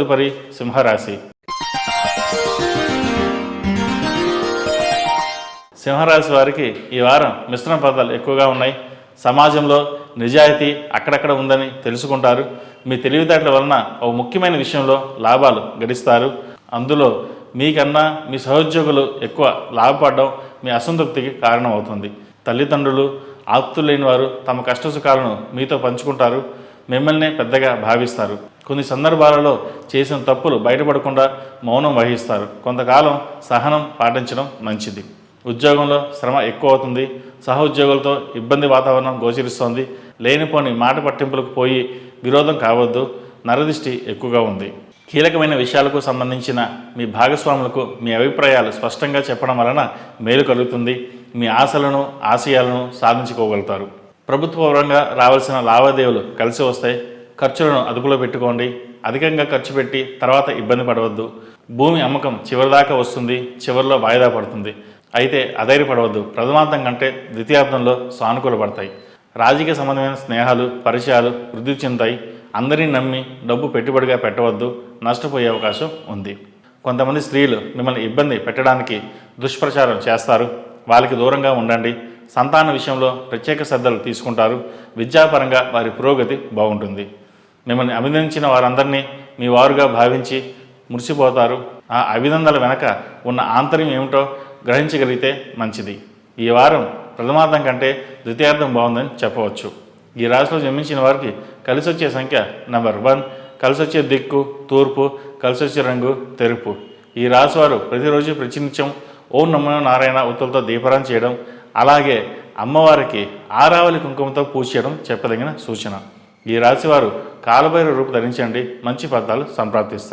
తదుపరి సింహరాశి. సింహరాశి వారికి ఈ వారం మిశ్రమ ఫలితాలు ఎక్కువగా ఉన్నాయి. సమాజంలో నిజాయితీ అక్కడక్కడ ఉందని తెలుసుకుంటారు. మీ తెలివితేటల వలన ఒక ముఖ్యమైన విషయంలో లాభాలు గడిస్తారు. అందులో మీకన్నా మీ సహోద్యోగులు ఎక్కువ లాభపడడం మీ అసంతృప్తికి కారణమవుతుంది. తల్లిదండ్రులు, ఆప్తులు లేని వారు తమ కష్టసుఖాలను మీతో పంచుకుంటారు. మిమ్మల్ని పెద్దగా భావిస్తారు. కొన్ని సందర్భాలలో చేసిన తప్పులు బయటపడకుండా మౌనం వహిస్తారు. కొంతకాలం సహనం పాటించడం మంచిది. ఉద్యోగంలో శ్రమ ఎక్కువ అవుతుంది. సహోద్యోగులతో ఇబ్బంది వాతావరణం గోచరిస్తోంది. లేనిపోని మాట పట్టింపులకు పోయి విరోధం కావద్దు. నరదిష్టి ఎక్కువగా ఉంది. కీలకమైన విషయాలకు సంబంధించిన మీ భాగస్వాములకు మీ అభిప్రాయాలు స్పష్టంగా చెప్పడం వలన మేలు కలుగుతుంది. మీ ఆశలను, ఆశయాలను సాధించుకోగలుగుతారు. ప్రభుత్వపరంగా రావాల్సిన లావాదేవీలు కలిసి వస్తాయి. ఖర్చులను అదుపులో పెట్టుకోండి. అధికంగా ఖర్చు పెట్టి తర్వాత ఇబ్బంది పడవద్దు. భూమి అమ్మకం చివరిదాకా వస్తుంది, చివరిలో వాయిదా పడుతుంది. అయితే అధైర్యపడవద్దు. ప్రథమార్థం కంటే ద్వితీయార్థంలో సానుకూల పడతాయి. రాజకీయ సంబంధమైన స్నేహాలు, పరిచయాలు వృద్ధి చెందుతాయి. అందరినీ నమ్మి డబ్బు పెట్టుబడిగా పెట్టవద్దు. నష్టపోయే అవకాశం ఉంది. కొంతమంది స్త్రీలు మిమ్మల్ని ఇబ్బంది పెట్టడానికి దుష్ప్రచారం చేస్తారు. వాళ్ళకి దూరంగా ఉండండి. సంతాన విషయంలో ప్రత్యేక శ్రద్ధలు తీసుకుంటారు. విద్యాపరంగా వారి పురోగతి బాగుంటుంది. మిమ్మల్ని అభినందించిన వారందరినీ మీ వారుగా భావించి మురిసిపోతారు. ఆ అభినందనల వెనక ఉన్న ఆంతర్యం ఏమిటో గ్రహించగలిగితే మంచిది. ఈ వారం ప్రథమార్థం కంటే ద్వితీయార్థం బాగుందని చెప్పవచ్చు. ఈ రాశిలో జన్మించిన వారికి కలిసి వచ్చే సంఖ్య నెంబర్ 1, కలిసి వచ్చే దిక్కు తూర్పు, కలిసి వచ్చే రంగు తెలుపు. ఈ రాశి వారు ప్రతిరోజు ప్రతినిత్యం ఓం నమో నారాయణ ఉత్తులతో దీపారాధన చేయడం, అలాగే అమ్మవారికి ఆరావళి కుంకుమతో పూజ చేయడం చెప్పదగిన సూచన. ఈ రాశివారు కాలభైరవ రూపు ధరించండి. మంచి ఫలితాలు సంప్రాప్తిస్తాయి.